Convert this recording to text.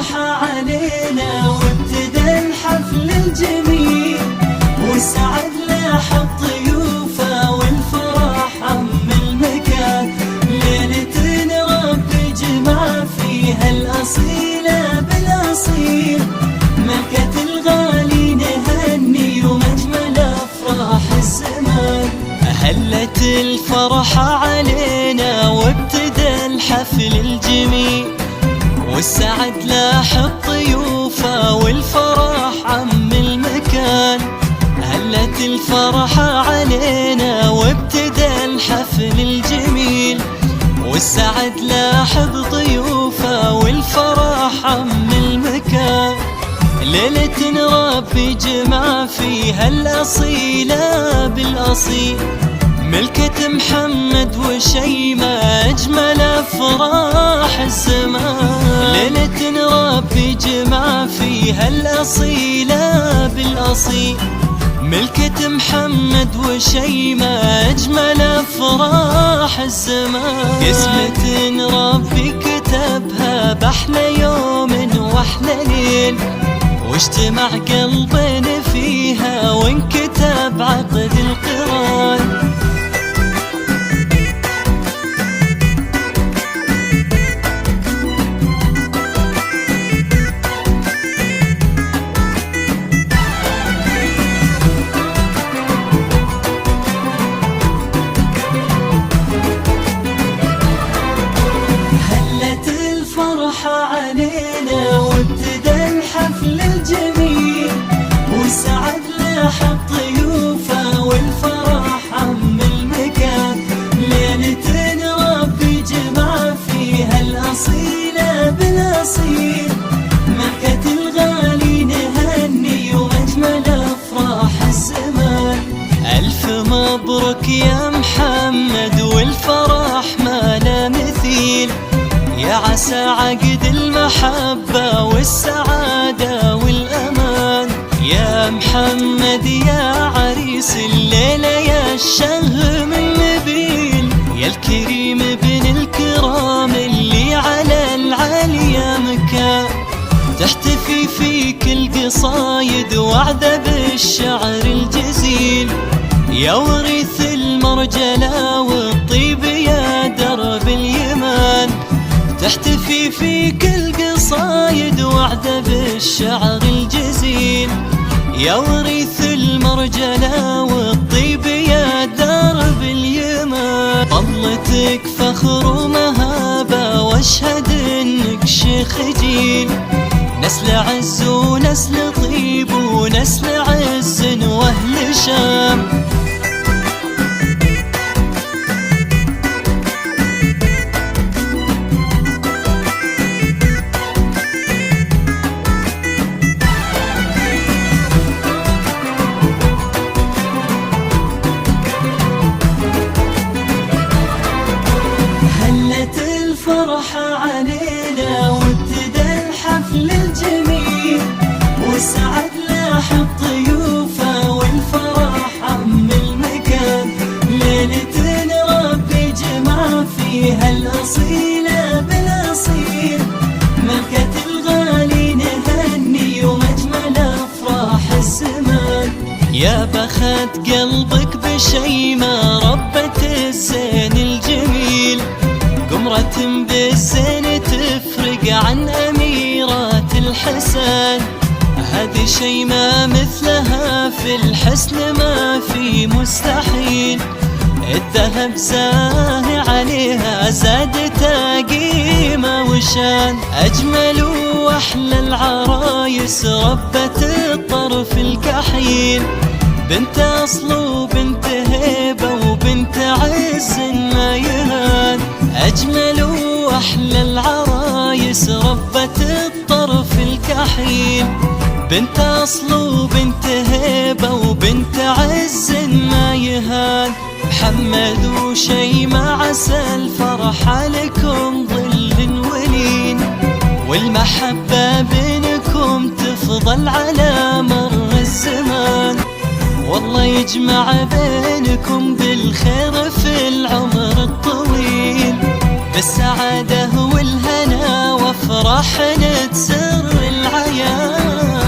الفرحة علينا وابتدى الحفل الجميل، والسعد لاح الضيوفه والفرح عم المكان. ليلة ربي جمع فيها الأصيلة بالأصيل، ملكة الغالي نهني ومجمل أفراح الزمان. هلت الفرحة علينا وابتدى الحفل الجميل، والسعد لاح الضيوفه والفرح عم المكان. هلت الفرحة علينا وابتدى الحفل الجميل، والسعد لاح بضيوفه والفرح عم المكان. ليلة ربي جمع فيها الأصيلة بالأصيل، ملكة محمد وشيمة أجمل أفراح الزمان. ليلة ربي جمع فيها الأصيلة بالأصيل، ملكة محمد وشيمة أجمل أفراح الزمان. قسمة ربي كتبها بأحلى يوم وأحلى ليل، واجتمع قلبنا فيها وانكتب عقد القران. هلت الفرحة علينا وابتدى الحفل الجميل، والسعد لاح الضيوفه والفرح عم المكان. ليلة ربي جمع فيها الأصيلة بالأصيل، ملكة الغالي نهني وأجمل أفراح الزمان. ألف مبروك يا محمد والفرح ما لا مثيل، يا عسى عقد المحبة والسعادة والأمان. يا محمد يا عريس الليلة يا الشهم النبيل، يا الكريم بن الكرام اللي على العالية مكان. تحتفي فيك القصايد وعدة بالشعر الجزيل، يا وريث المرجلة والطيب يا درب اليمان. تحتفي فيك القصايد وعدة بالشعر الجزيل، يا وريث المرجلة والطيب يا درب اليمان. طلتك فخر ومهابة واشهد انك شيخ جيل، نسل عز ونسل طيب ونسل عز واهل شام. هلت الفرحة علينا وابتدى الحفل الجميل، والسعد لاح الضيوفه والفرح عم المكان. ليلة ربي جمع فيها الأصيلة بالأصيل، ملكة الغالي نهني ومجمل أفراح الزمان. يا بخت قلبك بشيمة ربة الزين الجميل، قمرة بالزين تفرق عن أميرات الحسن. هذه شيمة مثلها في الحسن ما في مستحيل، الذهب زاهي عليها زادت قيمة وشان. أجمل وأحلى العرايس ربة الطرف الكحيل، بنت أصل وبنت هيبة وبنت عز ما يهان. أجمل وأحلى العرايس ربة الطرف الكحيل، بنت أصل وبنت هيبة وبنت عز ما يهان. محمد وشيمة عسى الفرح عليكم ظل ولين، والمحبة بينكم تفضل على مر الزمان. والله يجمع بينكم بالخير في العمر الطويل، بالسعادة والهنا وافرح نتسر العيان.